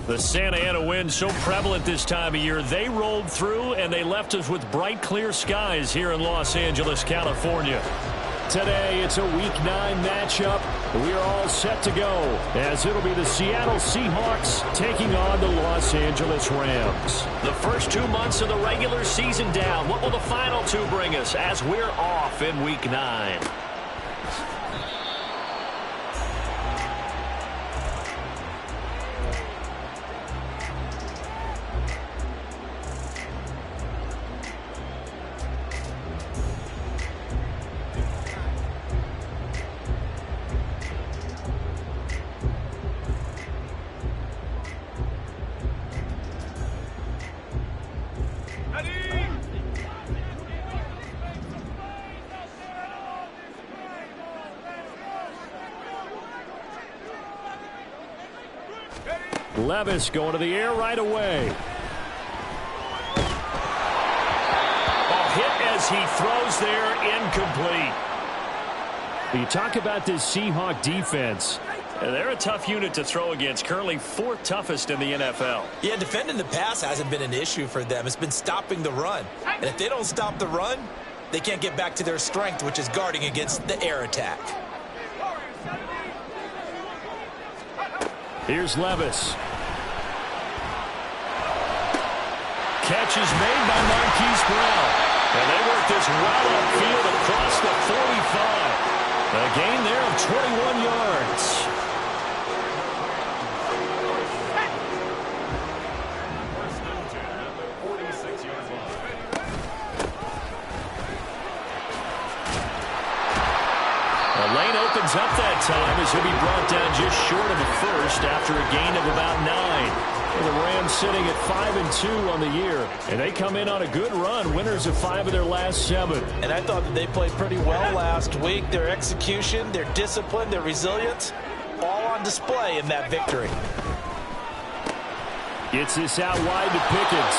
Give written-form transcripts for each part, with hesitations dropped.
The Santa Ana wind so prevalent this time of year, they rolled through and they left us with bright, clear skies here in Los Angeles, California. Today, it's a Week 9 matchup. We are all set to go as it'll be the Seattle Seahawks taking on the Los Angeles Rams. The first 2 months of the regular season down. What will the final 2 bring us as we're off in Week 9? Levis going to the air right away. A hit as he throws there, incomplete. You talk about this Seahawk defense. They're a tough unit to throw against, currently 4th toughest in the NFL. Yeah, defending the pass hasn't been an issue for them. It's been stopping the run. And if they don't stop the run, they can't get back to their strength, which is guarding against the air attack. Here's Levis. Catch is made by Marquise Brown. And they work this well upfield across the 45. A gain there of 21 yards. The lane opens up that time as he'll be brought down just short of a first after a gain of about 9. The Rams sitting at 5-2 on the year, and they come in on a good run, winners of 5 of their last 7. And I thought that they played pretty well last week. Their execution, their discipline, their resilience, all on display in that victory. Gets this out wide to Pickens.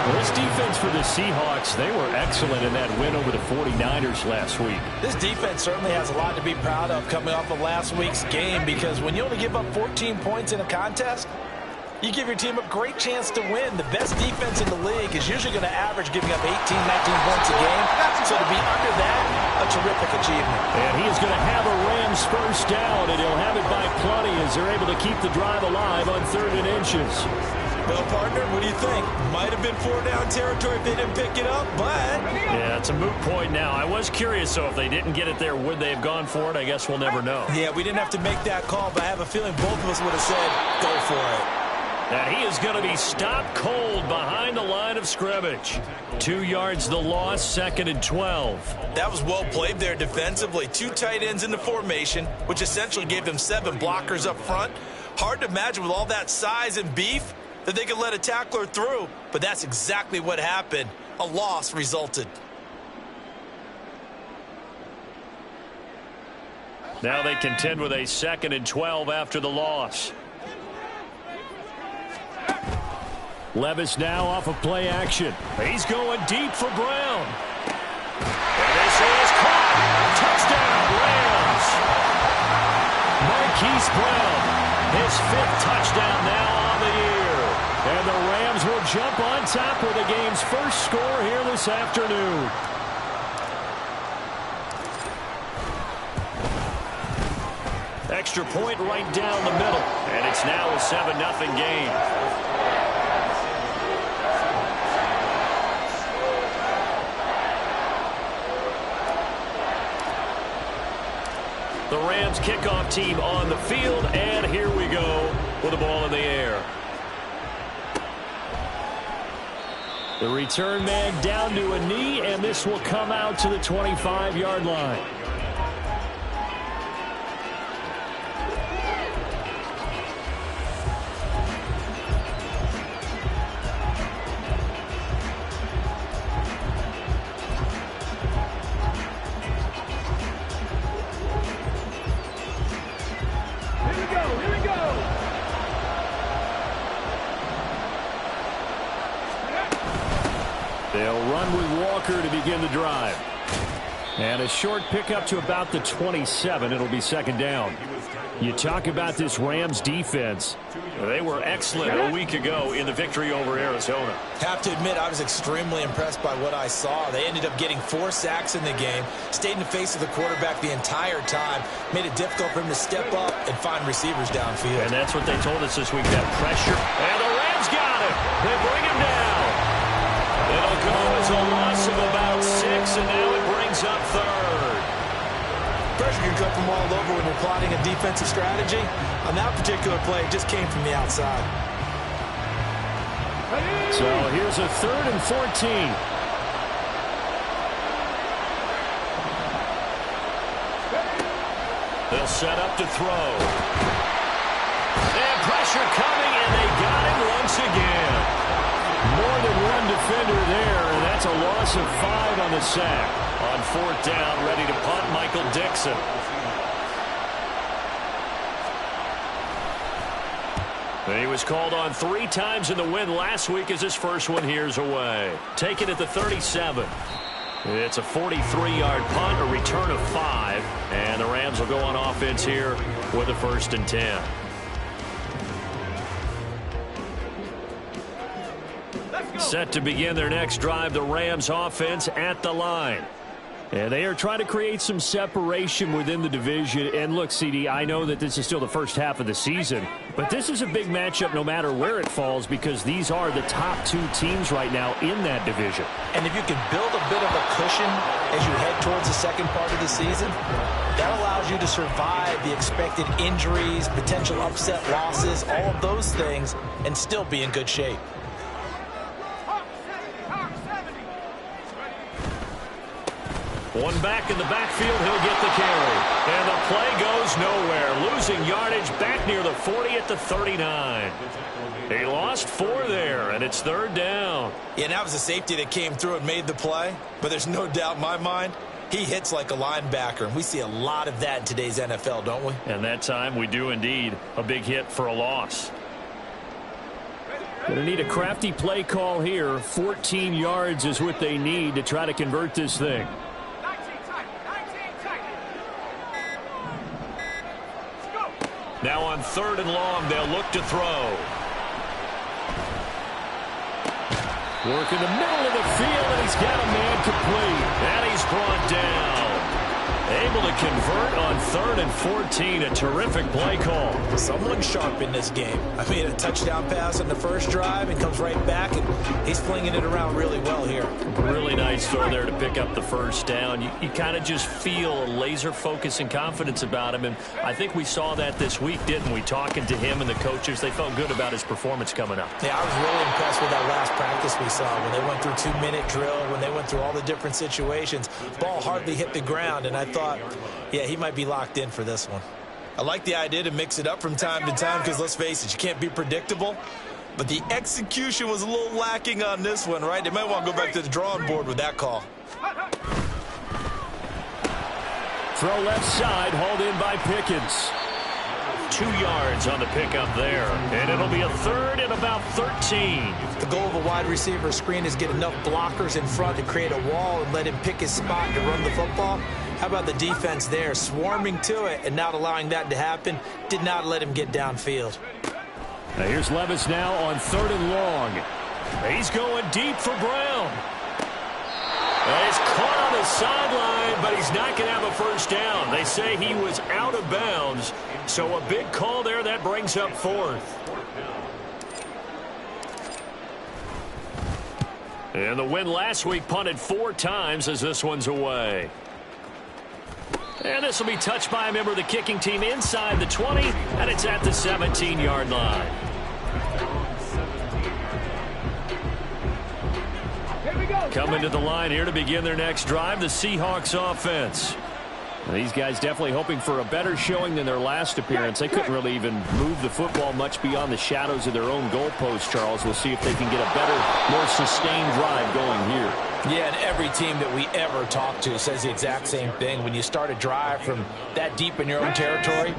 Well, this defense for the Seahawks, they were excellent in that win over the 49ers last week. This defense certainly has a lot to be proud of coming off of last week's game, because when you only give up 14 points in a contest, you give your team a great chance to win. The best defense in the league is usually going to average giving up 18, 19 points a game. So to be under that, a terrific achievement. And he is going to have a Rams first down, and he'll have it by plenty as they're able to keep the drive alive on 3rd and inches. Well, partner, what do you think? Might have been 4-down territory if they didn't pick it up, but... Yeah, it's a moot point now. I was curious, so if they didn't get it there, would they have gone for it? I guess we'll never know. Yeah, we didn't have to make that call, but I have a feeling both of us would have said, go for it. And he is going to be stopped cold behind the line of scrimmage. 2 yards the loss, 2nd and 12. That was well played there defensively. 2 tight ends in the formation, which essentially gave them 7 blockers up front. Hard to imagine with all that size and beef that they could let a tackler through, but that's exactly what happened. A loss resulted. Now they contend with a 2nd and 12 after the loss. Levis now off of play action. He's going deep for Brown. And this is caught. Touchdown, Rams. Marquise Brown, his 5th touchdown now on the year. And the Rams will jump on top with the game's first score here this afternoon. Extra point right down the middle. And it's now a 7-0 game. The Rams kickoff team on the field, and here we go with the ball in the air. The return man down to a knee, and this will come out to the 25-yard line. They'll run with Walker to begin the drive. And a short pickup to about the 27. It'll be second down. You talk about this Rams defense. They were excellent a week ago in the victory over Arizona. Have to admit, I was extremely impressed by what I saw. They ended up getting 4 sacks in the game, stayed in the face of the quarterback the entire time, made it difficult for him to step up and find receivers downfield. And that's what they told us this week, that pressure. And the Rams got him. They bring him down. It'll go as a loss of about 6, and now it brings up third. Pressure can come from all over when you're plotting a defensive strategy. On that particular play, it just came from the outside. So here's a 3rd and 14. They'll set up to throw. And pressure coming, and they got him once again. More than one defender there, and that's a loss of 5 on the sack. On 4th down, ready to punt, Michael Dixon. He was called on 3 times in the win last week as his first one here's away. Taken at the 37. It's a 43-yard punt, a return of 5, and the Rams will go on offense here with a 1st and 10. Set to begin their next drive, the Rams offense at the line. And they are trying to create some separation within the division. And look, CD, I know that this is still the first half of the season, but this is a big matchup no matter where it falls because these are the top 2 teams right now in that division. And if you can build a bit of a cushion as you head towards the second part of the season, that allows you to survive the expected injuries, potential upset losses, all of those things, and still be in good shape. One back in the backfield, he'll get the carry. And the play goes nowhere. Losing yardage back near the 40 at the 39. He lost 4 there, and it's 3rd down. Yeah, that was a safety that came through and made the play. But there's no doubt in my mind, he hits like a linebacker. And we see a lot of that in today's NFL, don't we? And that time we do indeed. A big hit for a loss. Going to need a crafty play call here. 14 yards is what they need to try to convert this thing. Now on 3rd and long, they'll look to throw. Work in the middle of the field, and he's got a man complete. And he's brought down. Able to convert on 3rd and 14. A terrific play call. Someone sharp in this game. I mean, a touchdown pass on the first drive and comes right back, and he's flinging it around really well here. Really nice throw there to pick up the 1st down. You kind of just feel a laser focus and confidence about him, and I think we saw that this week, didn't we? Talking to him and the coaches, they felt good about his performance coming up. Yeah, I was really impressed with that last practice we saw when they went through 2-minute drill, when they went through all the different situations. Ball hardly hit the ground, and I thought, yeah, he might be locked in for this one. I like the idea to mix it up from time to time because, let's face it, you can't be predictable. But the execution was a little lacking on this one, right? They might want to go back to the drawing board with that call. Throw left side, hauled in by Pickens. 2 yards on the pickup there. And it'll be a 3rd and about 13. The goal of a wide receiver screen is get enough blockers in front to create a wall and let him pick his spot to run the football. How about the defense there, swarming to it and not allowing that to happen? Did not let him get downfield. Now here's Levis now on 3rd and long. He's going deep for Brown. He's caught on the sideline, but he's not going to have a 1st down. They say he was out of bounds, so a big call there. That brings up 4th. And the win last week punted 4 times as this one's away. And this will be touched by a member of the kicking team inside the 20, and it's at the 17-yard line. Coming to the line here to begin their next drive, the Seahawks offense. These guys definitely hoping for a better showing than their last appearance. They couldn't really even move the football much beyond the shadows of their own goalpost, Charles. We'll see if they can get a better, more sustained drive going here. Yeah, and every team that we ever talk to says the exact same thing. When you start a drive from that deep in your own territory,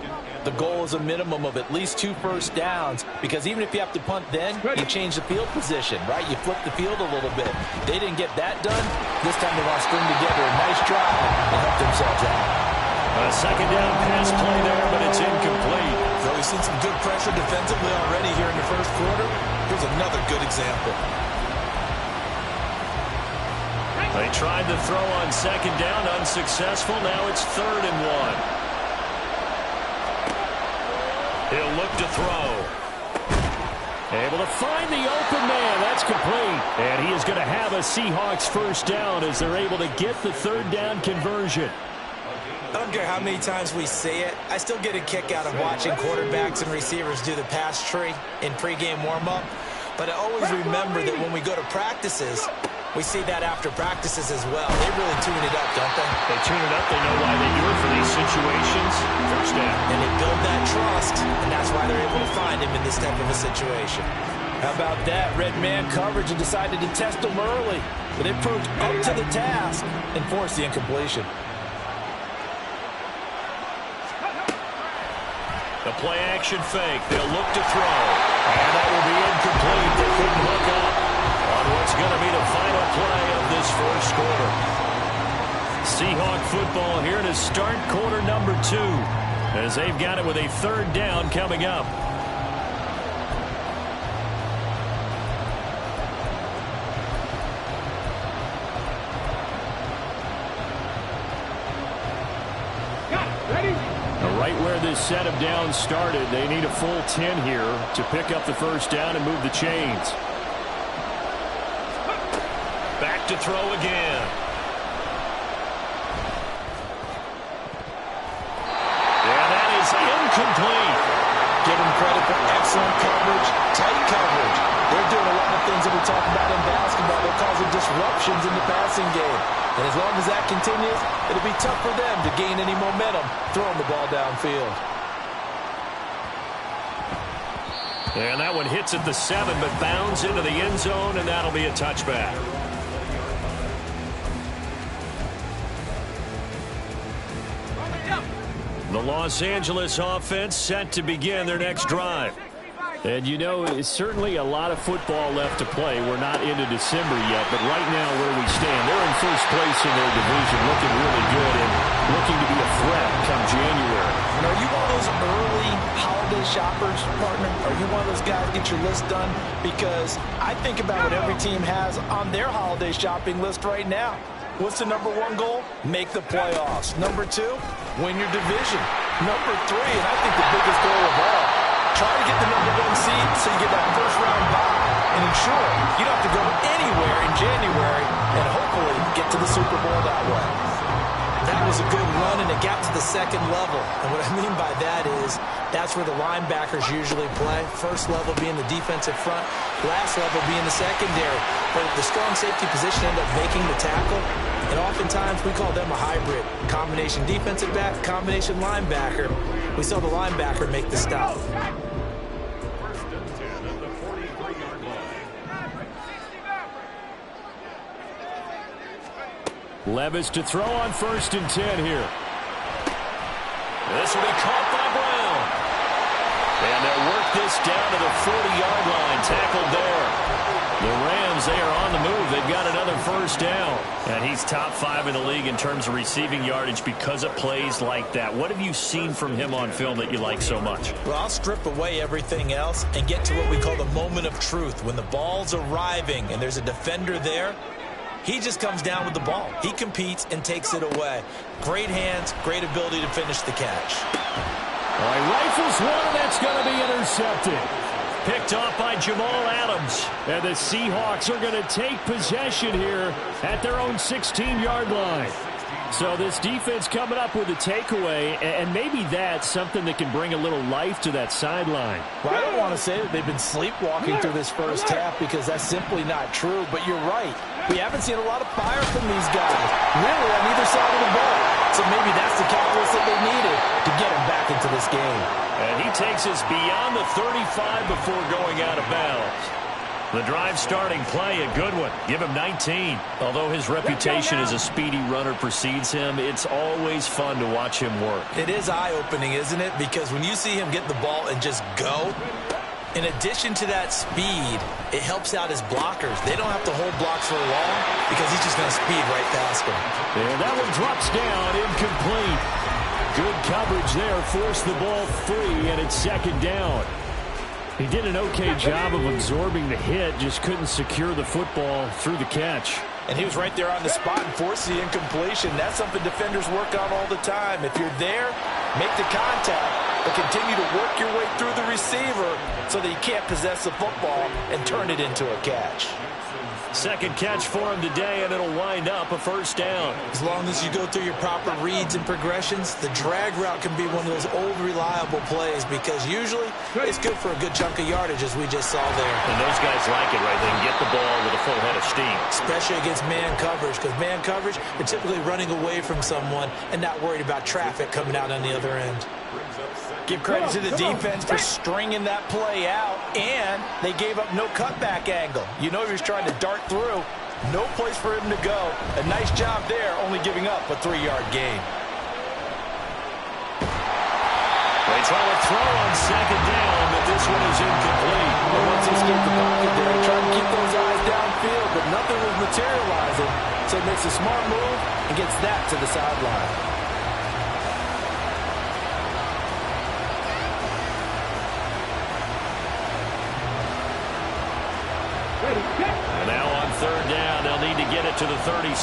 the goal is a minimum of at least 2 first downs, because even if you have to punt then, you change the field position, right? You flip the field a little bit. They didn't get that done. This time they want to string together a nice drive and help themselves out. A second down pass play there, but it's incomplete. So we've seen some good pressure defensively already here in the first quarter. Here's another good example. They tried to throw on second down, unsuccessful. Now it's 3rd and 1. He'll look to throw. Able to find the open man. That's complete. And he is going to have a Seahawks first down as they're able to get the 3rd down conversion. I don't care how many times we say it, I still get a kick out of watching quarterbacks and receivers do the pass tree in pregame warm-up. But I always remember that when we go to practices, we see that after practices as well. They really tune it up, don't they? They tune it up. They know why they do it for these situations. First down. And they build that trust, and that's why they're able to find him in this type of a situation. How about that? Red man coverage and decided to test him early. But it proved up to the task and forced the incompletion. The play action fake. They'll look to throw. And that will be incomplete. They couldn't hook up on what's going to be the final play of this first quarter. Seahawk football here to start quarter number 2 as they've got it with a 3rd down coming up. Right where this set of downs started, they need a full 10 here to pick up the first down and move the chains. Back to throw again. And that is incomplete. Give them credit for excellent coverage, tight coverage. They're doing a lot of things that we talk about in basketball. They're causing disruptions in the passing game. And as long as that continues, it'll be tough for them to gain any momentum throwing the ball downfield. And that one hits at the 7, but bounds into the end zone, and that'll be a touchback. The Los Angeles offense set to begin their next drive. And, you know, it's certainly a lot of football left to play. We're not into December yet, but right now where we stand, they're in first place in their division, looking really good and looking to be a threat come January. And are you one of those early holiday shoppers, partner? Are you one of those guys get your list done? Because I think about what every team has on their holiday shopping list right now. What's the number 1 goal? Make the playoffs. Number 2, win your division. Number 3, and I think the biggest goal of all, try to get the number 1 seed so you get that first-round bye and ensure you don't have to go anywhere in January and hopefully get to the Super Bowl that way. That was a good run, and it got to the 2nd level. And what I mean by that is that's where the linebackers usually play. First level being the defensive front, last level being the secondary. But the strong safety position ended up making the tackle, and oftentimes we call them a hybrid. Combination defensive back, combination linebacker. We saw the linebacker make the stop. Levis to throw on 1st and 10 here. This will be caught by Brown. And they'll work this down to the 40-yard line. Tackled there. The Rams, they are on the move. They've got another first down. And he's top 5 in the league in terms of receiving yardage because of plays like that. What have you seen from him on film that you like so much? Well, I'll strip away everything else and get to what we call the moment of truth. When the ball's arriving and there's a defender there, he just comes down with the ball. He competes and takes it away. Great hands, great ability to finish the catch. All right, rifles one, and that's going to be intercepted. Picked off by Jamal Adams. And the Seahawks are going to take possession here at their own 16-yard line. So this defense coming up with a takeaway, and maybe that's something that can bring a little life to that sideline. Well, I don't want to say that they've been sleepwalking through this first half because that's simply not true, but you're right. We haven't seen a lot of fire from these guys, really, on either side of the ball. So maybe that's the catalyst that they needed to get them back into this game. And he takes us beyond the 35 before going out of bounds. The drive starting play, a good one. Give him 19. Although his reputation as a speedy runner precedes him, it's always fun to watch him work. It is eye-opening, isn't it? Because when you see him get the ball and just go, in addition to that speed, it helps out his blockers. They don't have to hold blocks for long because he's just going to speed right past them. And that one drops down, incomplete. Good coverage there, forced the ball free, and it's second down. He did an okay job of absorbing the hit, just couldn't secure the football through the catch. And he was right there on the spot and forced the incompletion. That's something defenders work on all the time. If you're there, make the contact, but continue to work your way through the receiver so that you can't possess the football and turn it into a catch. Second catch for him today, and it'll wind up a first down. As long as you go through your proper reads and progressions, the drag route can be one of those old reliable plays because usually it's good for a good chunk of yardage, as we just saw there. And those guys like it, right? They can get the ball with a full head of steam. Especially against man coverage, because man coverage, they're typically running away from someone and not worried about traffic coming out on the other end. Give credit to the defense for stringing that play out, and they gave up no cutback angle. You know he was trying to dart through. No place for him to go. A nice job there, only giving up a 3-yard gain. They try to throw on second down, but this one is incomplete. But once he escaped the pocket there, he tried to keep those eyes downfield, but nothing was materializing. So he makes a smart move and gets that to the sideline. And now on third down, they'll need to get it to the 36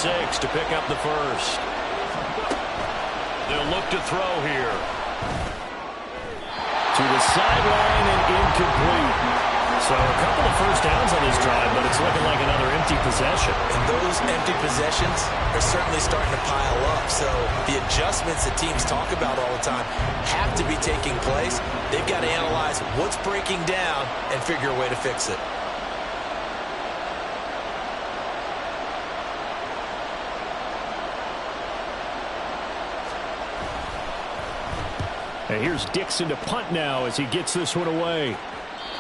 to pick up the first. They'll look to throw here. To the sideline and incomplete. So a couple of first downs on this drive, but it's looking like another empty possession. And those empty possessions are certainly starting to pile up. So the adjustments that teams talk about all the time have to be taking place. They've got to analyze what's breaking down and figure a way to fix it. And here's Dixon to punt now as he gets this one away.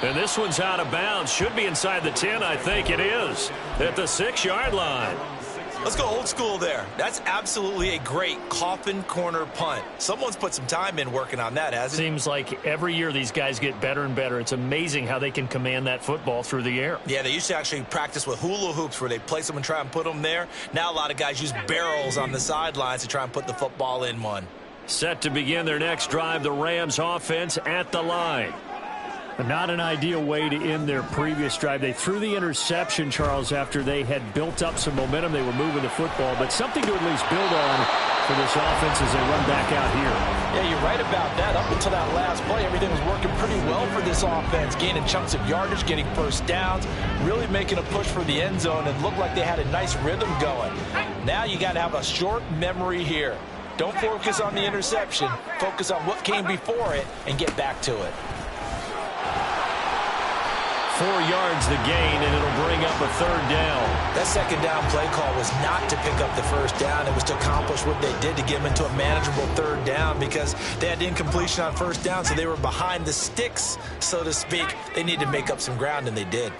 And this one's out of bounds. Should be inside the 10, I think it is. At the 6-yard line. Let's go old school there. That's absolutely a great coffin corner punt. Someone's put some time in working on that, hasn't it? Seems like every year these guys get better and better. It's amazing how they can command that football through the air. Yeah, they used to actually practice with hula hoops where they place them and try and put them there. Now a lot of guys use barrels on the sidelines to try and put the football in one. Set to begin their next drive, the Rams offense at the line. Not an ideal way to end their previous drive. They threw the interception, Charles, after they had built up some momentum. They were moving the football, but something to at least build on for this offense as they run back out here. Yeah, you're right about that. Up until that last play, everything was working pretty well for this offense, gaining chunks of yardage, getting first downs, really making a push for the end zone, and looked like they had a nice rhythm going. Now you got to have a short memory here. Don't focus on the interception. Focus on what came before it and get back to it. 4 yards the gain, and it'll bring up a third down. That second down play call was not to pick up the first down. It was to accomplish what they did to get them into a manageable third down because they had incompletion on first down, so they were behind the sticks, so to speak. They needed to make up some ground, and they did.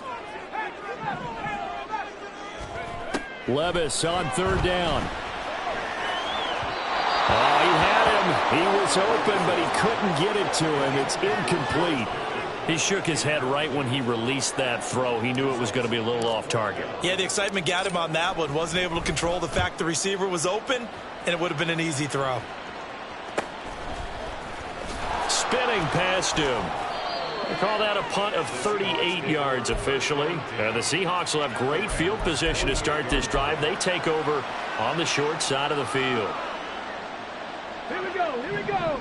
Levis on third down. Oh, he had him. He was open, but he couldn't get it to him. It's incomplete. He shook his head right when he released that throw. He knew it was going to be a little off target. Yeah, the excitement got him on that one. Wasn't able to control the fact the receiver was open, and it would have been an easy throw. Spinning past him. They call that a punt of 38 yards officially. And the Seahawks will have great field position to start this drive. They take over on the short side of the field. Here we go, here we go.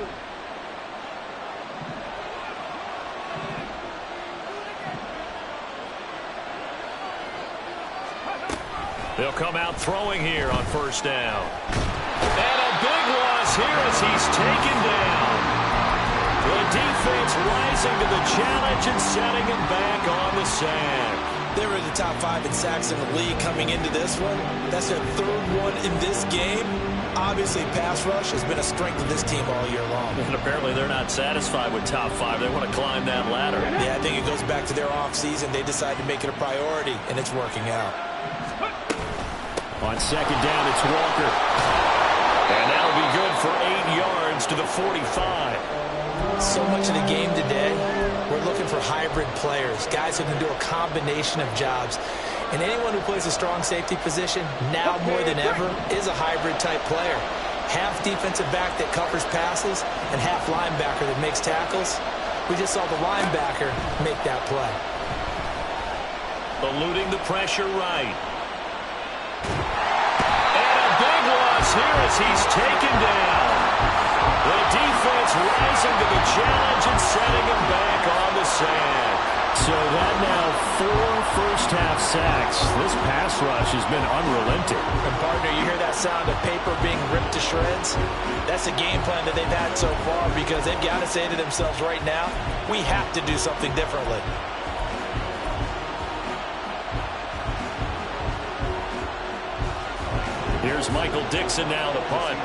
They'll come out throwing here on first down. And a big loss here as he's taken down. The defense rising to the challenge and setting him back on the sack. They were in the top 5 in sacks in the league coming into this one. That's their third one in this game. Obviously, pass rush has been a strength of this team all year long. And apparently they're not satisfied with top 5. They want to climb that ladder. Yeah, I think it goes back to their offseason. They decided to make it a priority, and it's working out. On second down, it's Walker. And that'll be good for 8 yards to the 45. So much of the game today, we're looking for hybrid players, guys who can do a combination of jobs. And anyone who plays a strong safety position, now more than ever, is a hybrid-type player. Half defensive back that covers passes and half linebacker that makes tackles. We just saw the linebacker make that play. Eluding the pressure right. And a big loss here as he's taken down. The defense rising to the challenge and setting him back on the sand. So that now 4 first-half sacks. This pass rush has been unrelenting. And, partner, you hear that sound of paper being ripped to shreds? That's the game plan that they've had so far because they've got to say to themselves right now, we have to do something differently. Here's Michael Dixon now to punt.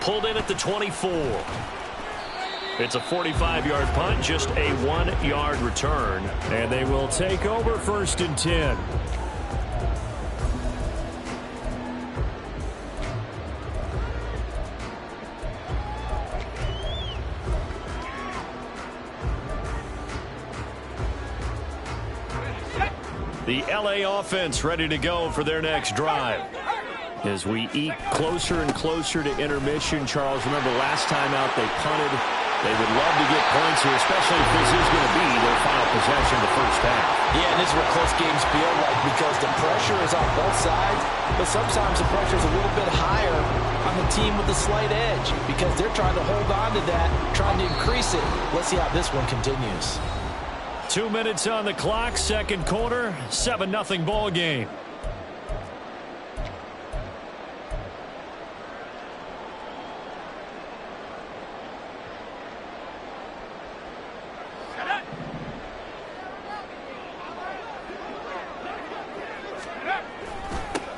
Pulled in at the 24. It's a 45-yard punt, just a 1-yard return. And they will take over 1st and 10. The LA offense ready to go for their next drive. As we eke closer and closer to intermission, Charles, remember last time out they punted. They would love to get points here, especially if this is going to be their final possession of the first half. Yeah, and this is what close games feel like because the pressure is on both sides, but sometimes the pressure is a little bit higher on the team with the slight edge because they're trying to hold on to that, trying to increase it. Let's see how this one continues. 2 minutes on the clock, second quarter, 7-0 ball game.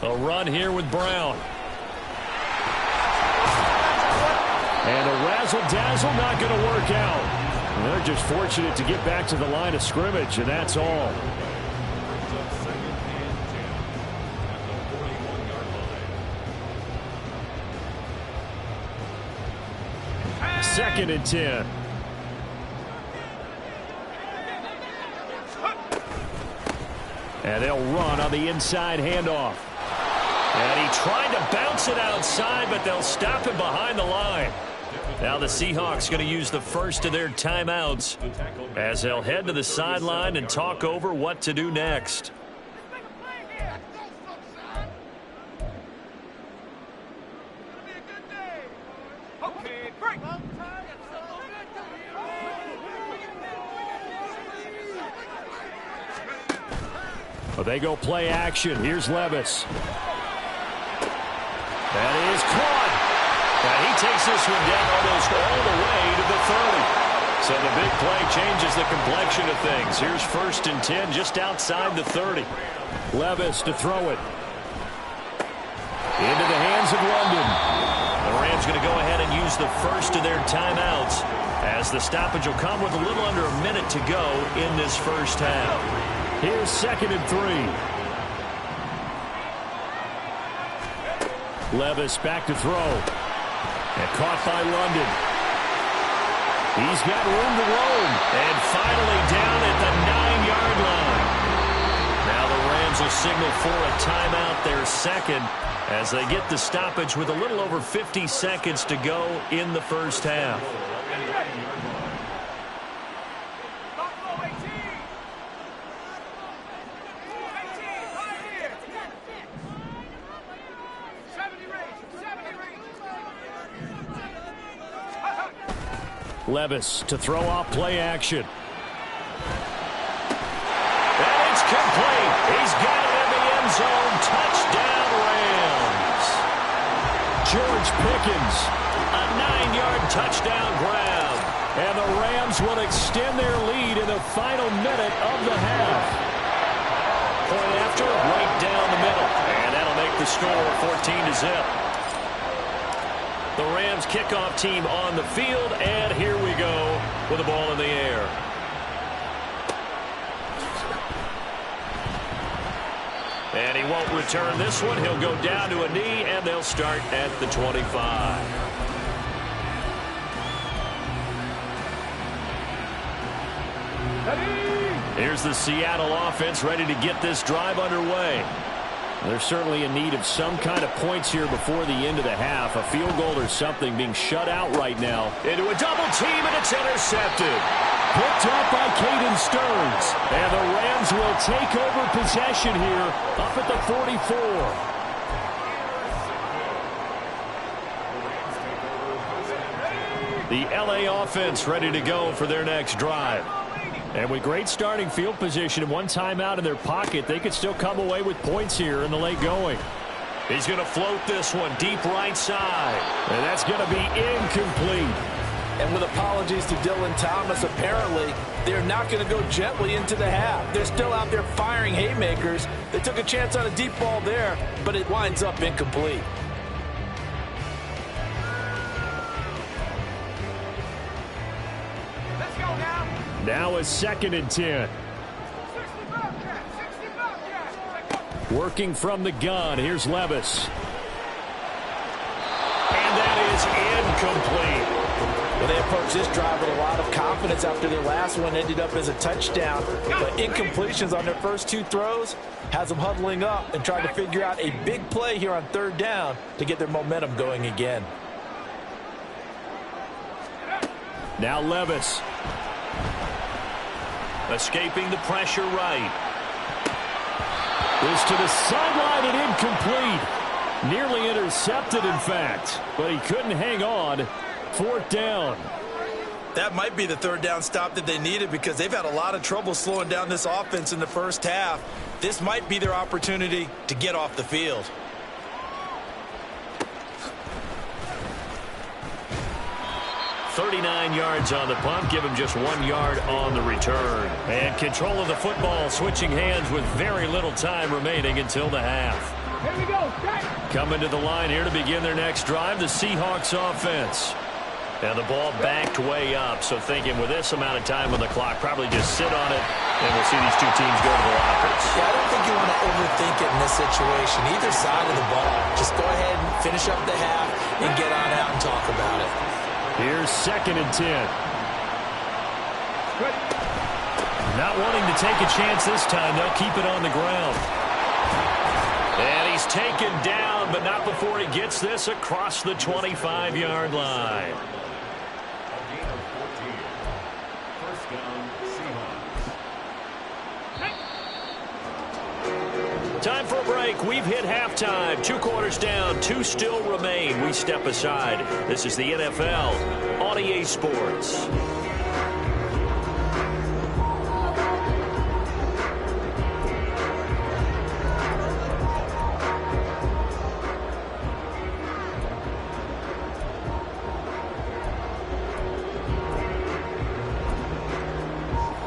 A run here with Brown. And a razzle-dazzle not going to work out. They're just fortunate to get back to the line of scrimmage, and that's all. Second and 10. And they'll run on the inside handoff. And he tried to bounce it outside, but they'll stop him behind the line. Now the Seahawks going to use the first of their timeouts as they'll head to the sideline and talk over what to do next. Well, they go play action. Here's Levis. That is caught. And he takes this one down almost all the way to the 30. So the big play changes the complexion of things. Here's 1st and 10 just outside the 30. Levis to throw it. Into the hands of London. The Rams going to go ahead and use the first of their timeouts as the stoppage will come with a little under a minute to go in this first half. Here's 2nd and 3. Levis back to throw. And caught by London. He's got room to roam. And finally down at the 9-yard line. Now the Rams will signal for a timeout, their second, as they get the stoppage with a little over 50 seconds to go in the first half. Levis to throw off play action. And it's complete. He's got it in the end zone. Touchdown, Rams. George Pickens, a 9-yard touchdown grab. And the Rams will extend their lead in the final minute of the half. Point after, right down the middle. And that'll make the score 14-0. The Rams kickoff team on the field, and here we go with the ball in the air. And he won't return this one. He'll go down to a knee, and they'll start at the 25. Here's the Seattle offense ready to get this drive underway. They're certainly in need of some kind of points here before the end of the half. A field goal or something being shut out right now. Into a double team, and it's intercepted. Picked up by Caden Stearns. And the Rams will take over possession here up at the 44. The LA offense ready to go for their next drive. And with great starting field position and one timeout in their pocket, they could still come away with points here in the late going. He's going to float this one deep right side. And that's going to be incomplete. And with apologies to Dylan Thomas, apparently they're not going to go gently into the half. They're still out there firing haymakers. They took a chance on a deep ball there, but it winds up incomplete. Now a 2nd and 10. Working from the gun. Here's Levis. And that is incomplete. Well, they approached this drive with a lot of confidence after their last one ended up as a touchdown. But incompletions on their first 2 throws has them huddling up and trying to figure out a big play here on 3rd down to get their momentum going again. Now Levis. Escaping the pressure right. This to the sideline and incomplete. Nearly intercepted, in fact. But he couldn't hang on. 4th down. That might be the 3rd down stop that they needed because they've had a lot of trouble slowing down this offense in the first half. This might be their opportunity to get off the field. .39 yards on the punt, give him just 1 yard on the return. And control of the football, switching hands with very little time remaining until the half. Here we go. Coming to the line here to begin their next drive, the Seahawks offense. And the ball backed way up, so thinking with this amount of time on the clock, probably just sit on it, and we'll see these 2 teams go to the lockers. Yeah, I don't think you want to overthink it in this situation. Either side of the ball. Just go ahead and finish up the half and get on out and talk about it. Here's 2nd and 10. Not wanting to take a chance this time. They'll keep it on the ground. And he's taken down, but not before he gets this across the 25-yard line. Time for a break. We've hit halftime. 2 quarters down. 2 still remain. We step aside. This is the NFL on EA Sports.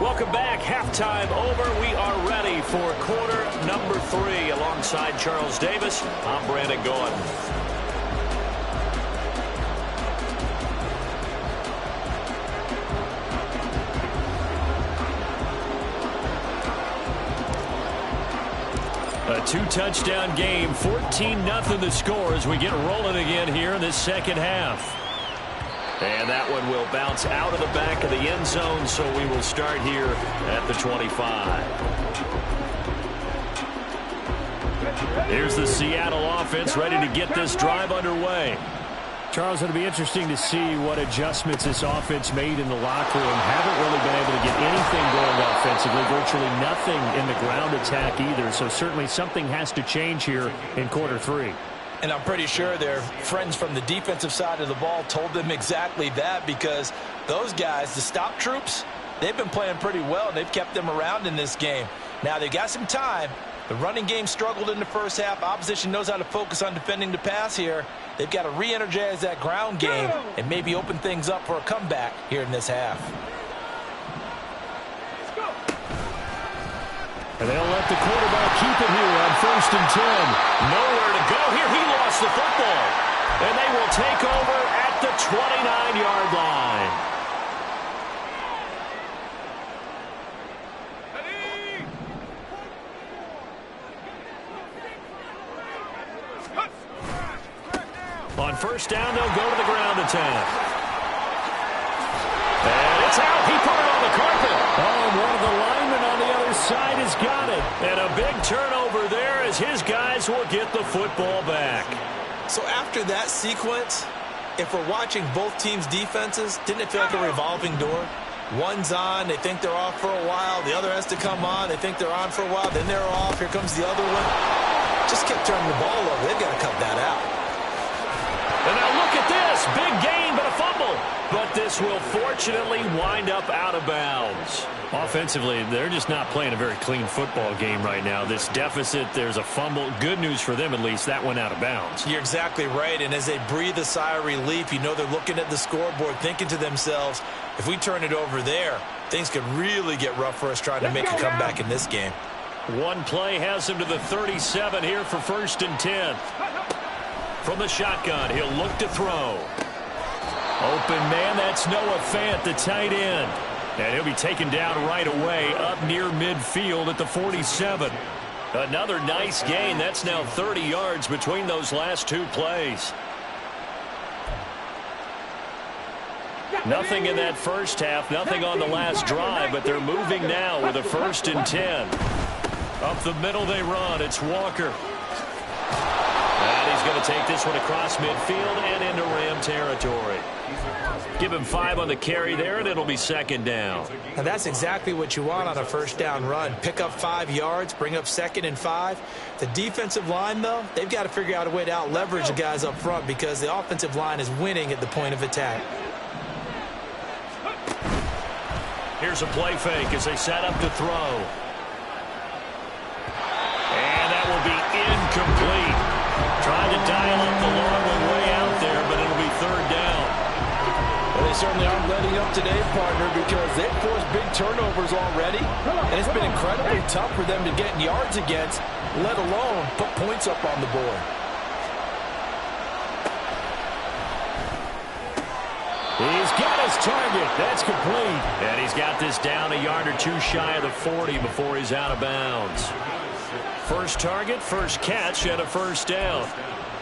Welcome back. Halftime over. We are ready for quarter number 3. Alongside Charles Davis, I'm Brandon Gordon. A 2-touchdown game, 14-0 the score as we get rolling again here in this second half. And that one will bounce out of the back of the end zone, so we will start here at the 25. Here's the Seattle offense ready to get this drive underway. Charles, it'll be interesting to see what adjustments this offense made in the locker room. Haven't really been able to get anything going offensively, virtually nothing in the ground attack either, so certainly something has to change here in quarter 3. And I'm pretty sure their friends from the defensive side of the ball told them exactly that, because those guys, the stop troops, they've been playing pretty well, and they've kept them around in this game. Now, they've got some time, The running game struggled in the first half. Opposition knows how to focus on defending the pass here. They've got to re-energize that ground game and maybe open things up for a comeback here in this half. And they'll let the quarterback keep it here on 1st and 10. Nowhere to go here. He lost the football. And they will take over at the 29-yard line. On 1st down, they'll go to the ground attack. And it's out. He put it on the carpet. Oh, one of the linemen on the other side has got it. And a big turnover there as his guys will get the football back. So after that sequence, if we're watching both teams' defenses, didn't it feel like a revolving door? One's on, they think they're off for a while. The other has to come on, they think they're on for a while. Then they're off. Here comes the other one. Just kept turning the ball over. They've got to cut that out. And now look at this. Big gain, but a fumble. But this will fortunately wind up out of bounds. Offensively, they're just not playing a very clean football game right now. This deficit, there's a fumble. Good news for them, at least. That went out of bounds. You're exactly right. And as they breathe a sigh of relief, you know they're looking at the scoreboard, thinking to themselves, if we turn it over there, things could really get rough for us trying to make a comeback in this game. One play has him to the 37 here for 1st and 10. From the shotgun, he'll look to throw. Open man, that's Noah Fant, the tight end. And he'll be taken down right away up near midfield at the 47. Another nice gain. That's now 30 yards between those last two plays. Nothing in that first half, nothing on the last drive, but they're moving now with a 1st and 10. Up the middle they run. It's Walker. And he's going to take this one across midfield and into Ram territory. Give him 5 on the carry there, and it'll be 2nd down. Now that's exactly what you want on a 1st down run. Pick up 5 yards, bring up 2nd and 5. The defensive line, though, they've got to figure out a way to out-leverage the guys up front because the offensive line is winning at the point of attack. Here's a play fake as they set up to throw. And that will be incomplete. Trying to dial up the long one way out there, but it'll be 3rd down. Well, they certainly aren't letting up today, partner, because they've forced big turnovers already, and it's been incredibly tough for them to get yards against, let alone put points up on the board. He's got his target. That's complete. And he's got this down a yard or two shy of the 40 before he's out of bounds. First target, first catch, and a 1st down.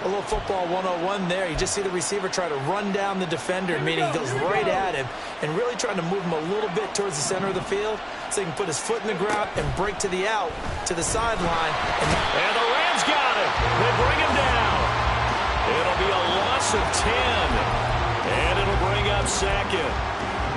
A little football 101 there. You just see the receiver try to run down the defender, meaning he goes right at him and really trying to move him a little bit towards the center of the field so he can put his foot in the ground and break to the out, to the sideline. And the Rams got it. They bring him down. It'll be a loss of 10. And it'll bring up 2nd.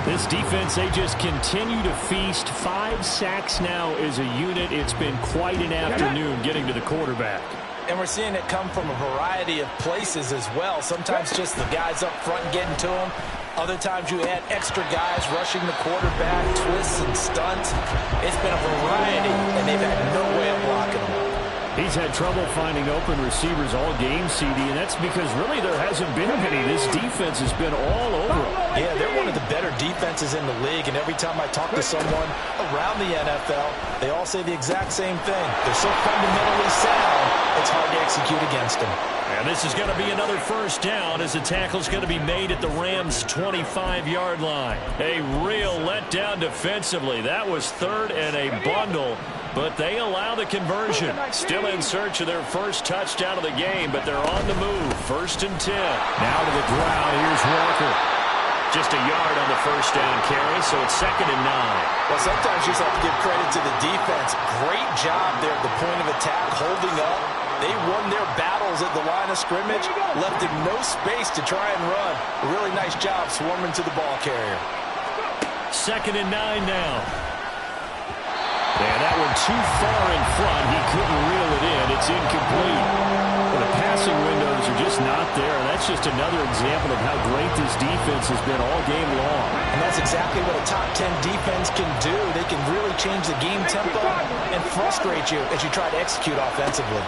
This defense, they just continue to feast. 5 sacks now as a unit. It's been quite an afternoon getting to the quarterback. And we're seeing it come from a variety of places as well. Sometimes just the guys up front getting to him. Other times you add extra guys rushing the quarterback, twists and stunts. It's been a variety, and they've had no way of blocking him. He's had trouble finding open receivers all game, CD, and that's because really there hasn't been any. This defense has been all over him. Yeah, they're one of the better defenses in the league, and every time I talk to someone around the NFL, they all say the exact same thing. They're so fundamentally sound, it's hard to execute against them. And this is going to be another 1st down as the tackle's going to be made at the Rams' 25-yard line. A real letdown defensively. That was 3rd and a bundle. But they allow the conversion. Still in search of their first touchdown of the game, but they're on the move. 1st and 10. Now to the ground. Here's Walker. Just a yard on the 1st down carry, so it's 2nd and 9. Well, sometimes you just have to give credit to the defense. Great job there at the point of attack, holding up. They won their battles at the line of scrimmage, left him no space to try and run. A really nice job swarming to the ball carrier. 2nd and 9 now. And that one too far in front. He couldn't reel it in. It's incomplete. Well, the passing windows are just not there. And that's just another example of how great this defense has been all game long. And that's exactly what a top 10 defense can do. They can really change the game tempo and frustrate you as you try to execute offensively.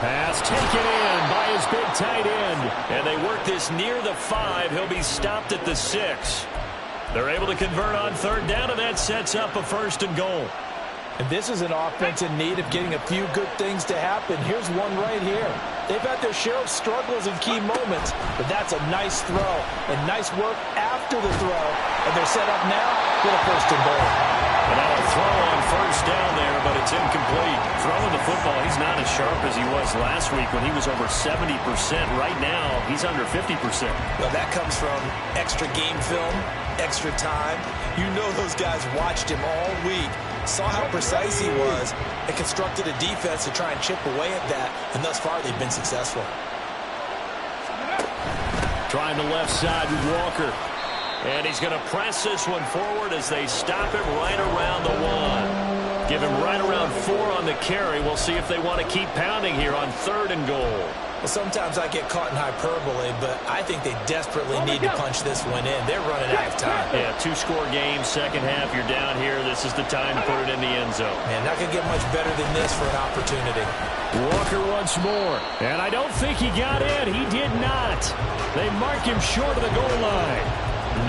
Pass taken in by his big tight end. And they work this near the 5. He'll be stopped at the 6. They're able to convert on third down, and that sets up a 1st and goal. And this is an offense in need of getting a few good things to happen. Here's one right here. They've had their share of struggles in key moments, but that's a nice throw and nice work after the throw. And they're set up now with a 1st and goal. And now a throw on 1st down there, but it's incomplete. Throwing the football, he's not as sharp as he was last week when he was over 70%. Right now, he's under 50%. Well, that comes from extra game film, extra time. You know those guys watched him all week, saw how precise he was, and constructed a defense to try and chip away at that, and thus far they've been successful. Trying the left side with Walker. And he's going to press this one forward as they stop him right around the 1. Give him right around 4 on the carry. We'll see if they want to keep pounding here on 3rd and goal. Well, sometimes I get caught in hyperbole, but I think they desperately need to punch this one in. They're running out of time. Yeah, 2-score game, second half. You're down here. This is the time to put it in the end zone. Man, not going to get much better than this for an opportunity. Walker once more. And I don't think he got in. He did not. They mark him short of the goal line.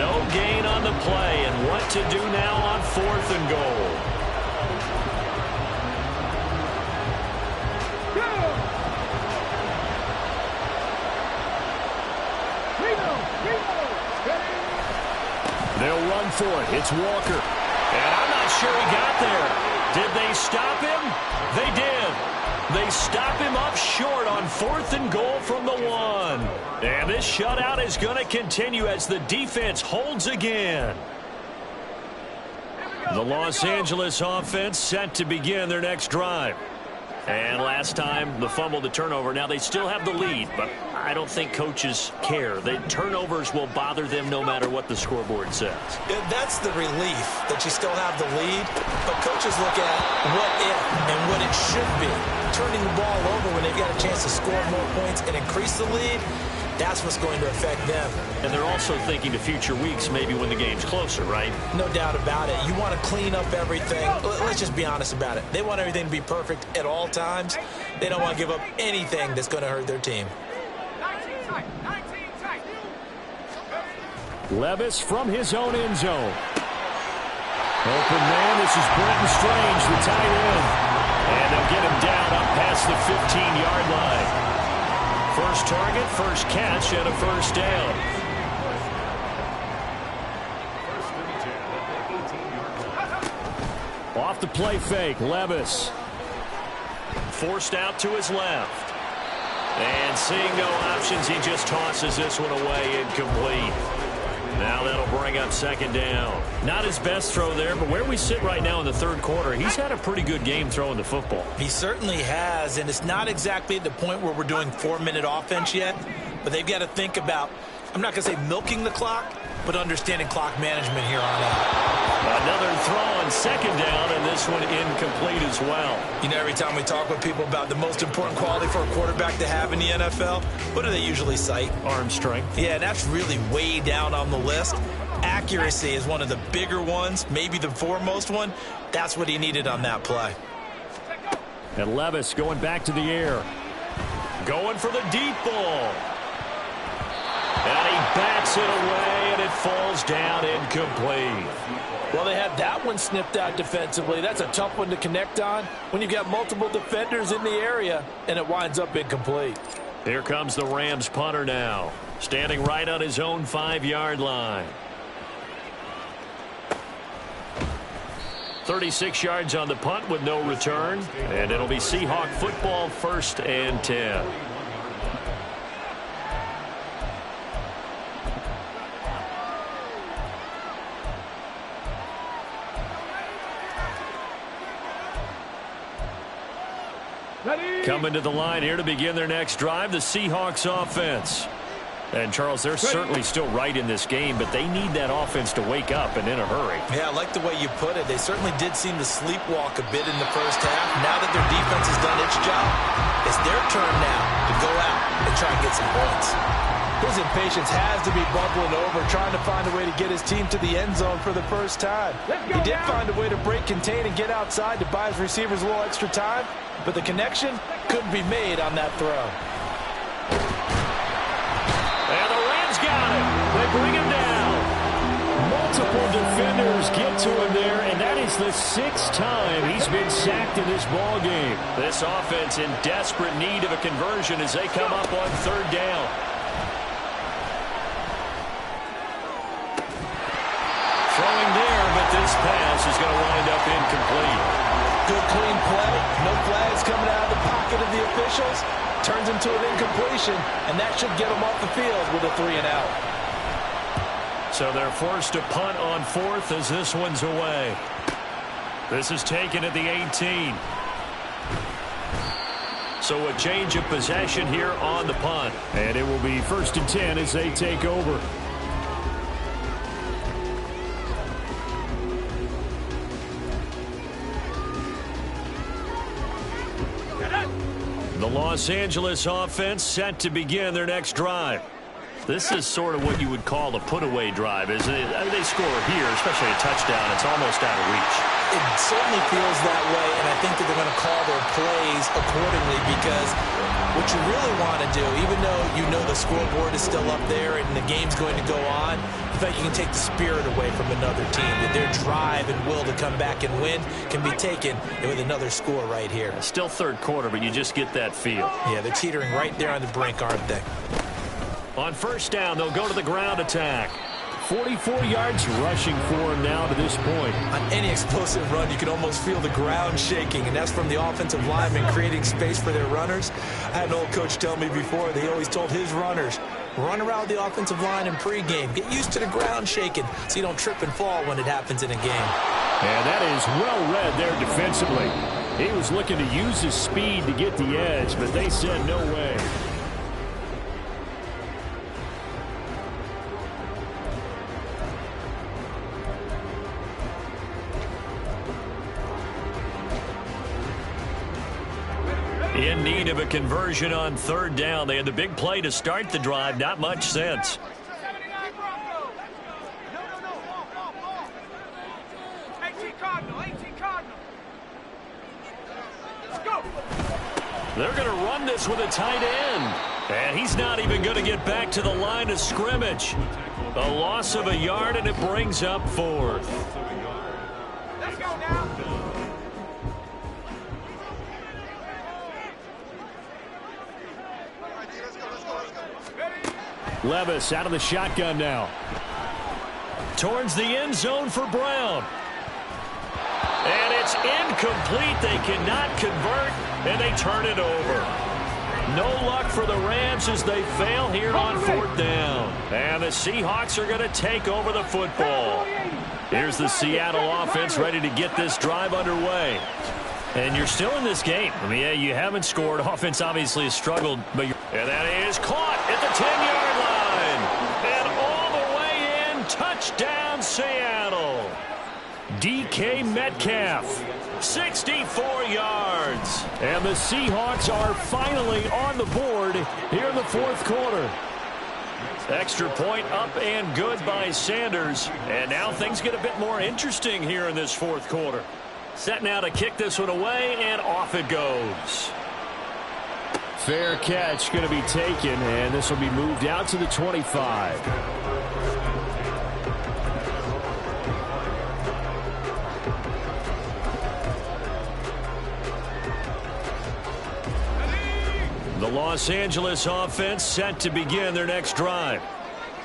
No gain on the play, and what to do now on 4th and goal. They'll run for it. It's Walker. And I'm not sure he got there. Did they stop him? They did. They stop him up short on 4th and goal from the 1. And this shutout is going to continue as the defense holds again. The Los Angeles offense set to begin their next drive. And last time, the fumble, the turnover. Now, they still have the lead, but I don't think coaches care. The turnovers will bother them no matter what the scoreboard says. Yeah, that's the relief that you still have the lead, but coaches look at what if and what it should be. Turning the ball over when they've got a chance to score more points and increase the lead, that's what's going to affect them. And they're also thinking to future weeks, maybe when the game's closer, right? No doubt about it. You want to clean up everything. Let's just be honest about it. They want everything to be perfect at all times. They don't want to give up anything that's going to hurt their team. Levis from his own end zone. Open man, this is Brenton Strange, the tight end. And they'll get him down up past the 15-yard line. First target, first catch, and a 1st down. Off the play fake, Levis. Forced out to his left. And seeing no options, he just tosses this one away, incomplete. Now that'll bring up 2nd down. Not his best throw there, but where we sit right now in the 3rd quarter, he's had a pretty good game throwing the football. He certainly has, and it's not exactly at the point where we're doing 4-minute offense yet, but they've got to think about, I'm not going to say milking the clock, but understanding clock management here on out. Another throw on 2nd down, and this one incomplete as well. You know, every time we talk with people about the most important quality for a quarterback to have in the NFL, what do they usually cite? Arm strength. Yeah, and that's really way down on the list. Accuracy is one of the bigger ones, maybe the foremost one. That's what he needed on that play. And Levis going back to the air. Going for the deep ball. And he bats it away, and it falls down incomplete. Well, they had that one snipped out defensively. That's a tough one to connect on when you've got multiple defenders in the area, and it winds up incomplete. Here comes the Rams punter now, standing right on his own 5-yard line. 36 yards on the punt with no return, and it'll be Seahawk football, 1st and 10. Coming to the line here to begin their next drive, the Seahawks offense. And, Charles, they're certainly still right in this game, but they need that offense to wake up and in a hurry. Yeah, I like the way you put it. They certainly did seem to sleepwalk a bit in the first half. Now that their defense has done its job, it's their turn now to go out and try and get some points. His impatience has to be bubbling over, trying to find a way to get his team to the end zone for the first time. He did find a way to break, contain, and get outside to buy his receivers a little extra time, but the connection couldn't be made on that throw. And the Rams got him. They bring him down. Multiple defenders get to him there, and that is the 6th time he's been sacked in this ball game. This offense in desperate need of a conversion as they come up on 3rd down. Throwing there, but this pass is going to wind up incomplete. Good clean play. No flags coming out of the pocket of the officials. Turns into an incompletion, and that should get them off the field with a 3-and-out. So they're forced to punt on 4th as this one's away. This is taken at the 18. So a change of possession here on the punt. And it will be 1st and 10 as they take over. The Los Angeles offense set to begin their next drive. This is sort of what you would call a put-away drive, isn't it? I mean, they score here, especially a touchdown. It's almost out of reach. It certainly feels that way, and I think that they're going to call their plays accordingly because what you really want to do, even though you know the scoreboard is still up there and the game's going to go on, you feel like you can take the spirit away from another team, that their drive and will to come back and win can be taken with another score right here. Still 3rd quarter, but you just get that feel. Yeah, they're teetering right there on the brink, aren't they? On 1st down, they'll go to the ground attack. 44 yards rushing for him now to this point. On any explosive run, you can almost feel the ground shaking, and that's from the offensive linemen creating space for their runners. I had an old coach tell me before, they always told his runners, run around the offensive line in pregame. Get used to the ground shaking so you don't trip and fall when it happens in a game. And that is well read there defensively. He was looking to use his speed to get the edge, but they said no way. In need of a conversion on 3rd down. They had the big play to start the drive. Not much sense. They're going to run this with a tight end. And he's not even going to get back to the line of scrimmage. A loss of a yard, and it brings up 4th. Let's go now. Levis out of the shotgun now. Towards the end zone for Brown. And it's incomplete. They cannot convert, and they turn it over. No luck for the Rams as they fail here on 4th down. And the Seahawks are going to take over the football. Here's the Seattle offense ready to get this drive underway. And you're still in this game. I mean, yeah, you haven't scored. Offense obviously has struggled. And that is caught at the 10-yard line. And all the way in, touchdown Seattle. DK Metcalf, 64 yards. And the Seahawks are finally on the board here in the 4th quarter. Extra point up and good by Sanders. And now things get a bit more interesting here in this 4th quarter. Set now to kick this one away, and off it goes. Fair catch going to be taken, and this will be moved out to the 25. The Los Angeles offense set to begin their next drive.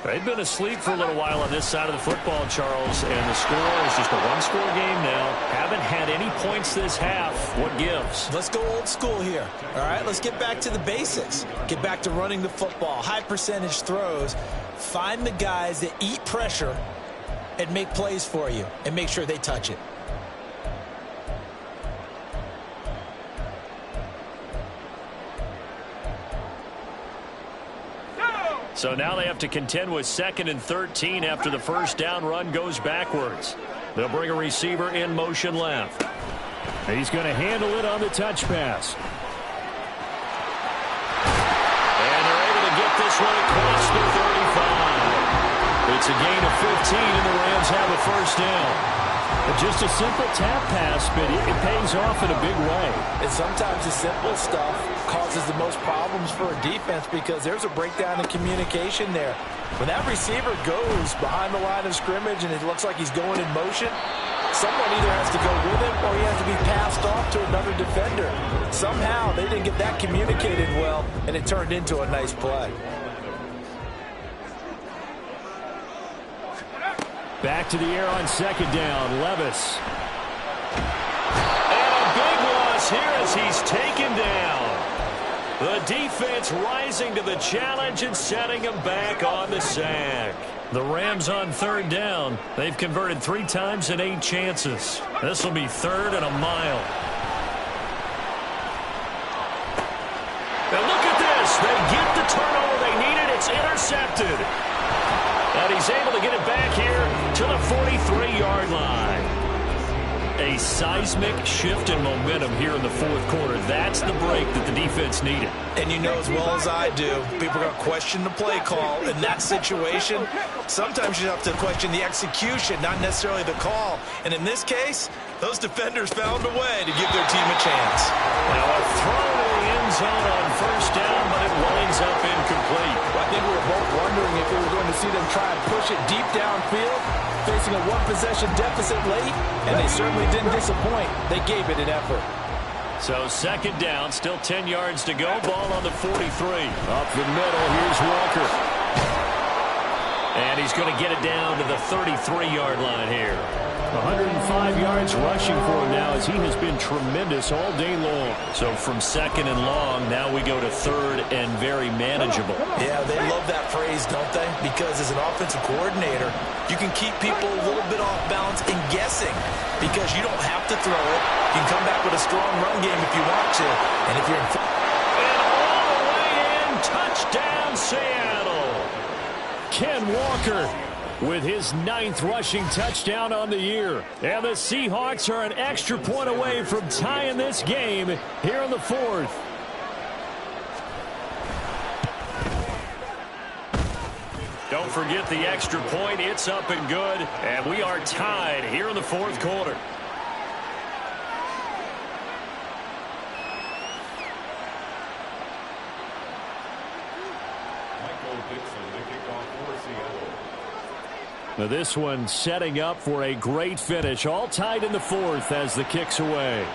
They've been asleep for a little while on this side of the football, Charles, and the score is just a one-score game now. Haven't had any points this half. What gives? Let's go old school here. All right, let's get back to the basics. Get back to running the football, high percentage throws. Find the guys that eat pressure and make plays for you and make sure they touch it. So now they have to contend with 2nd and 13 after the first down run goes backwards. They'll bring a receiver in motion left. He's going to handle it on the touch pass. And they're able to get this one across the 35. It's a gain of 15, and the Rams have a first down. Just a simple tap pass, but it pays off in a big way. And sometimes the simple stuff causes the most problems for a defense because there's a breakdown in communication there. When that receiver goes behind the line of scrimmage and it looks like he's going in motion, someone either has to go with him or he has to be passed off to another defender. Somehow they didn't get that communicated well, and it turned into a nice play. Back to the air on 2nd down, Levis. And a big loss here as he's taken down. The defense rising to the challenge and setting him back on the sack. The Rams on 3rd down. They've converted 3 times in 8 chances. This will be 3rd and a mile. And look at this. They get the turnover they needed. It's intercepted. And he's able to get it back here to the 43-yard line. A seismic shift in momentum here in the 4th quarter. That's the break that the defense needed. And you know as well as I do, people are going to question the play call in that situation. Sometimes you have to question the execution, not necessarily the call. And in this case, those defenders found a way to give their team a chance. Now a throw to the end zone on 1st down, but it winds up incomplete. I think we were both wondering if we were going to see them try and push it deep downfield, facing a 1-possession deficit late, and they certainly didn't disappoint. They gave it an effort. So 2nd down, still 10 yards to go. Ball on the 43. Up the middle, here's Walker. And he's going to get it down to the 33-yard line here. 105 yards rushing for him now as he has been tremendous all day long. So from 2nd and long, now we go to 3rd and very manageable. Yeah, they love that phrase, don't they? Because as an offensive coordinator, you can keep people a little bit off balance and guessing because you don't have to throw it. You can come back with a strong run game if you want to. And if you're in... And all the way in, touchdown Seattle. Ken Walker with his 9th rushing touchdown on the year. And the Seahawks are an extra point away from tying this game here in the 4th. Don't forget the extra point. It's up and good. And we are tied here in the 4th quarter. Now this one setting up for a great finish. All tied in the 4th as the kick's away.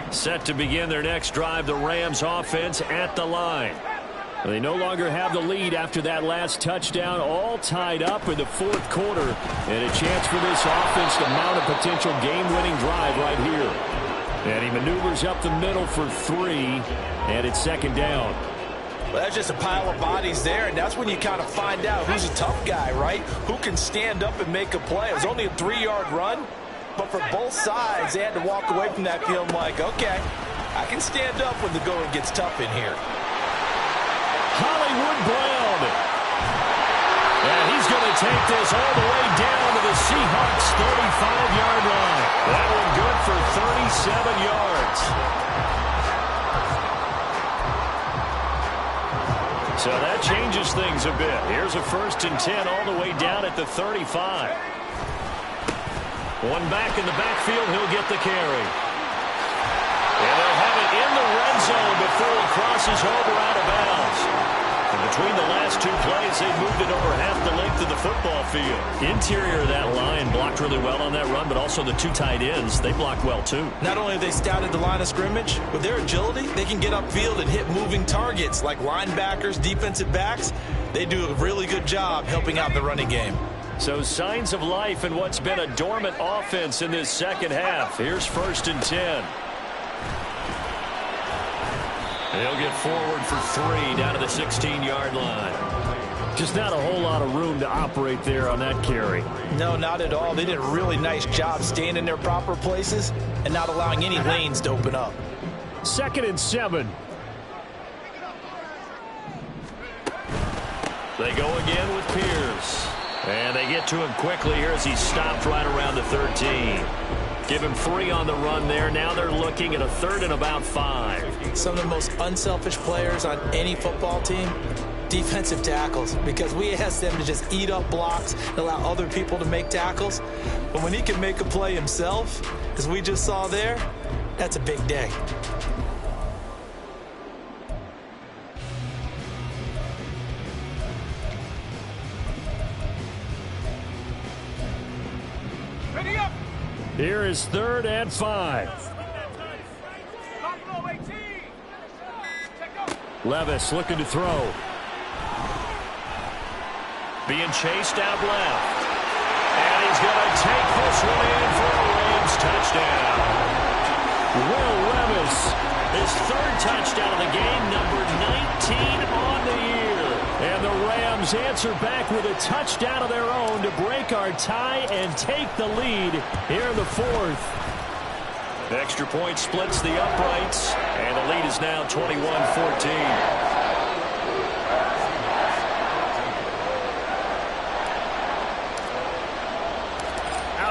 Set to begin their next drive, the Rams offense at the line. They no longer have the lead after that last touchdown, all tied up in the 4th quarter. And a chance for this offense to mount a potential game-winning drive right here. And he maneuvers up the middle for 3, and it's 2nd down. Well, that's just a pile of bodies there, and that's when you kind of find out who's a tough guy, right? Who can stand up and make a play. It was only a 3-yard run, but for both sides, they had to walk away from that feeling like, okay, I can stand up when the going gets tough in here. Hollywood Brown. And he's going to take this all the way down to the Seahawks' 35-yard line. That one good for 37 yards. So that changes things a bit. Here's a 1st and 10 all the way down at the 35. One back in the backfield, he'll get the carry. And they'll have it in the red zone before he crosses over out of bounds. And between the last 2 plays, they moved it over half the length of the football field. Interior of that line blocked really well on that run, but also the 2 tight ends, they blocked well too. Not only have they scouted the line of scrimmage, with their agility, they can get upfield and hit moving targets like linebackers, defensive backs. They do a really good job helping out the running game. So signs of life in what's been a dormant offense in this 2nd half. Here's 1st and 10. He'll get forward for 3 down to the 16-yard line. Just not a whole lot of room to operate there on that carry. No, not at all. They did a really nice job staying in their proper places and not allowing any lanes to open up. 2nd and 7. They go again with Pierce. And they get to him quickly here as he stopped right around the 13. Give him 3 on the run there. Now they're looking at a 3rd and about 5. Some of the most unselfish players on any football team, defensive tackles, because we ask them to just eat up blocks and allow other people to make tackles. But when he can make a play himself, as we just saw there, that's a big day. Here is 3rd and 5. Levis looking to throw. Being chased out left. And he's going to take this one in for a Rams touchdown. Will Levis, his 3rd touchdown of the game, number 19 on the year. And the Rams answer back with a touchdown of their own to break our tie and take the lead here in the 4th. Extra point splits the uprights, and the lead is now 21-14.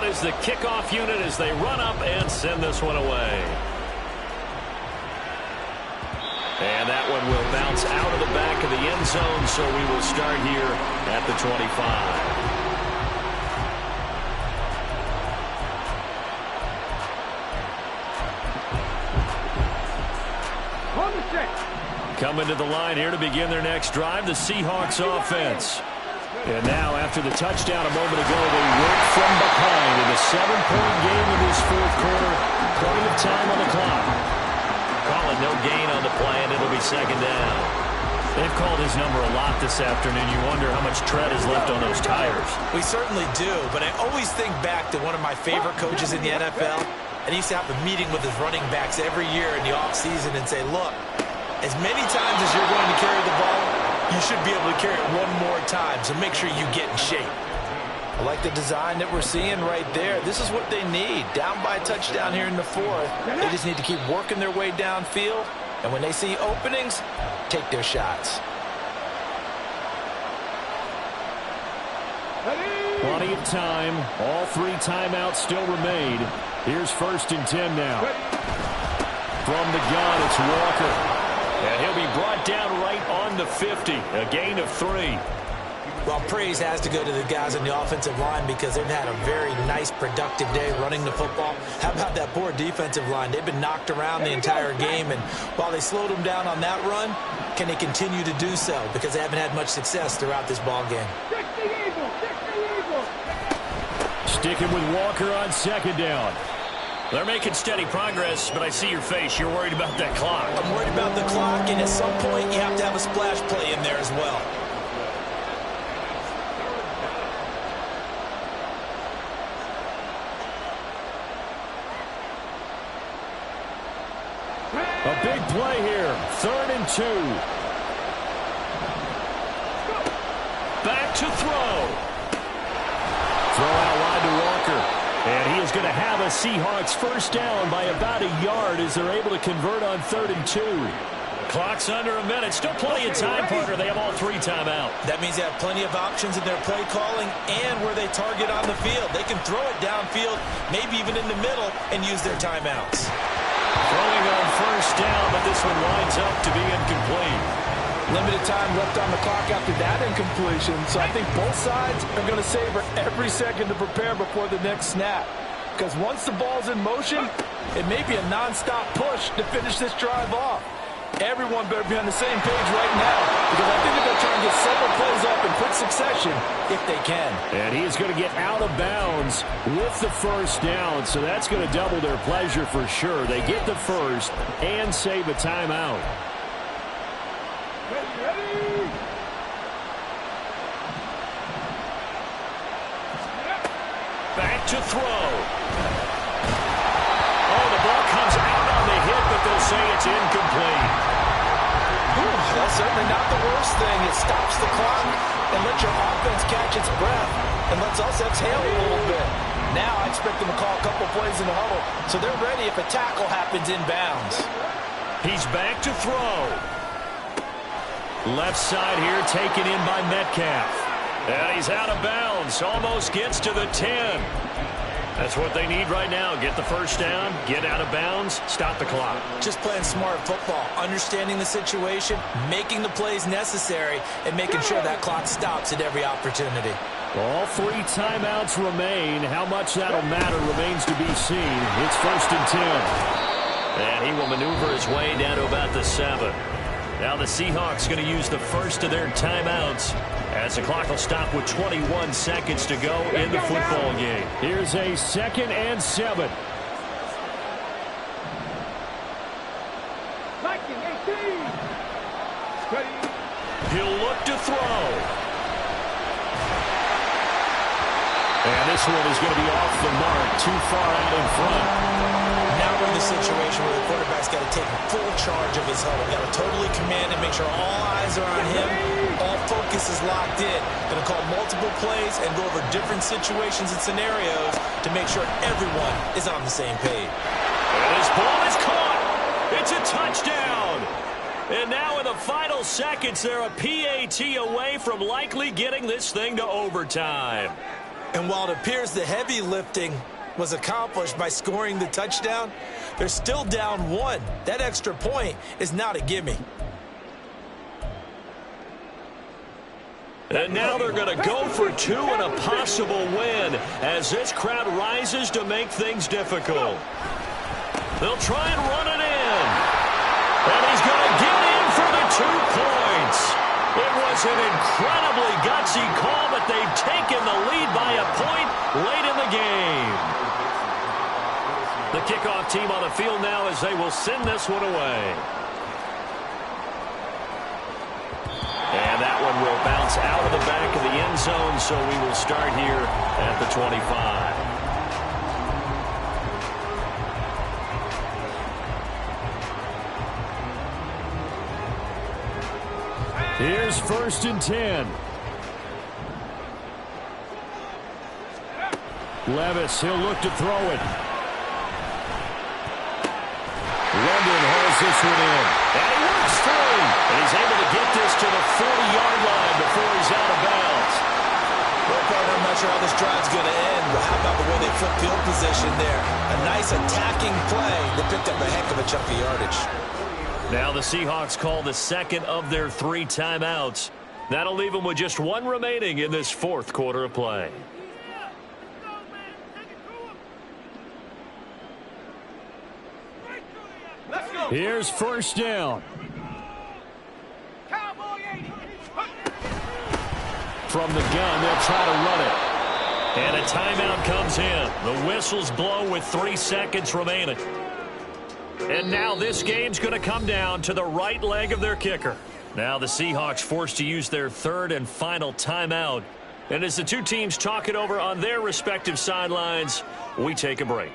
Is the kickoff unit as they run up and send this one away. And that one will bounce out of the back of the end zone, so we will start here at the 25. Coming to the line here to begin their next drive, the Seahawks offense. And now, after the touchdown a moment ago, they work from behind in a 7-point game in this 4th quarter. Plenty of time on the clock. Calling no gain on the play, and it'll be 2nd down. They've called his number a lot this afternoon. You wonder how much tread is left on those tires. We certainly do, but I always think back to one of my favorite coaches in the NFL, and he used to have a meeting with his running backs every year in the offseason and say, look, as many times as you're going to carry the ball, you should be able to carry it one more time, so make sure you get in shape. I like the design that we're seeing right there. This is what they need. Down by a touchdown here in the 4th. They just need to keep working their way downfield, and when they see openings, take their shots. Plenty of time. All 3 timeouts still remain. Here's 1st and 10 now. From the gun, it's Walker. And he'll be brought down right on the 50. A gain of 3. Well, praise has to go to the guys on the offensive line because they've had a very nice, productive day running the football. How about that poor defensive line? They've been knocked around the entire game, and while they slowed them down on that run, can they continue to do so? Because they haven't had much success throughout this ball game. Sticking with Walker on 2nd down. They're making steady progress, but I see your face. You're worried about that clock. I'm worried about the clock, and at some point, you have to have a splash play in there as well. A big play here. 3rd and 2. Back to throw. Throw out wide to Walker. And he is going to have a Seahawks 1st down by about a yard as they're able to convert on 3rd and 2. Clock's under a minute. Still plenty of time, partner. They have all 3 timeout. That means they have plenty of options in their play calling and where they target on the field. They can throw it downfield, maybe even in the middle, and use their timeouts. Throwing on 1st down, but this one winds up to be incomplete. Limited time left on the clock after that incompletion, so I think both sides are going to savor every second to prepare before the next snap. Because once the ball's in motion, it may be a non-stop push to finish this drive off. Everyone better be on the same page right now, because I think they're trying to get several plays up in quick succession if they can. And he is going to get out of bounds with the 1st down, so that's going to double their pleasure for sure. They get the 1st and save a timeout. Back to throw. Oh, the ball comes out on the hit, but they'll say it's incomplete. certainly not the worst thing. It stops the clock and lets your offense catch its breath and lets us exhale a little bit. Now I expect them to call a couple plays in the huddle so they're ready if a tackle happens inbounds. He's back to throw. Left side here taken in by Metcalf. And he's out of bounds. Almost gets to the 10. That's what they need right now. Get the first down, get out of bounds, stop the clock. Just playing smart football, understanding the situation, making the plays necessary, and making sure that clock stops at every opportunity. All 3 timeouts remain. How much that'll matter remains to be seen. It's 1st and 10. And he will maneuver his way down to about the 7. Now the Seahawks going to use the first of their timeouts as the clock will stop with 21 seconds to go in the football game. Here's a 2nd and 7. He'll look to throw. And this one is going to be off the mark, too far out in front. Now we're in the situation where the quarterback's got to take full charge of his huddle. Got to totally command and make sure all eyes are on him. All focus is locked in. Going to call multiple plays and go over different situations and scenarios to make sure everyone is on the same page. And his ball is caught. It's a touchdown. And now in the final seconds, they're a PAT away from likely getting this thing to overtime. And while it appears the heavy lifting was accomplished by scoring the touchdown, they're still down 1. That extra point is not a gimme. And now they're going to go for 2 and a possible win as this crowd rises to make things difficult. They'll try and run it in. And he's going to get in for the 2 points. It was an incredibly gutsy call, but they've taken the lead by a point late in the game. The kickoff team on the field now as they will send this one away. And that one will bounce out of the back of the end zone, so we will start here at the 25. Here's 1st and 10. Levis, he'll look to throw it. London hauls this one in. And he works through. And he's able to get this to the 40-yard line before he's out of bounds. Well, partner, I'm not sure how this drive's going to end, but how about the way they flip field position there? A nice attacking play that picked up a heck of a chunk of yardage. Now the Seahawks call the 2nd of their 3 timeouts. That'll leave them with just 1 remaining in this 4th quarter of play. Here's 1st down. From the gun, they'll try to run it. And a timeout comes in. The whistles blow with 3 seconds remaining. And now this game's going to come down to the right leg of their kicker. Now the Seahawks forced to use their 3rd and final timeout. And as the 2 teams talk it over on their respective sidelines, we take a break.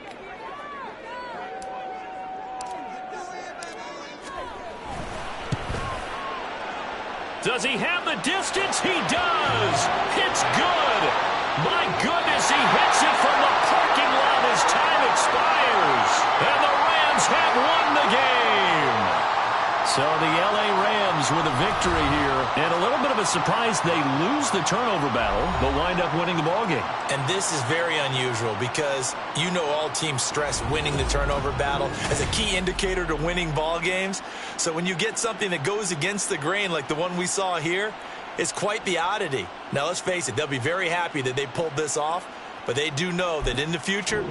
Does he have the distance? He does. It's good. My goodness, he hits it from the parking lot as time expires. And the Rams have won the game. So the L.A. Rams with a victory here. And a little bit of a surprise, they lose the turnover battle, but wind up winning the ballgame. And this is very unusual because you know all teams stress winning the turnover battle as a key indicator to winning ball games. So when you get something that goes against the grain like the one we saw here, it's quite the oddity. Now let's face it, they'll be very happy that they pulled this off, but they do know that in the future,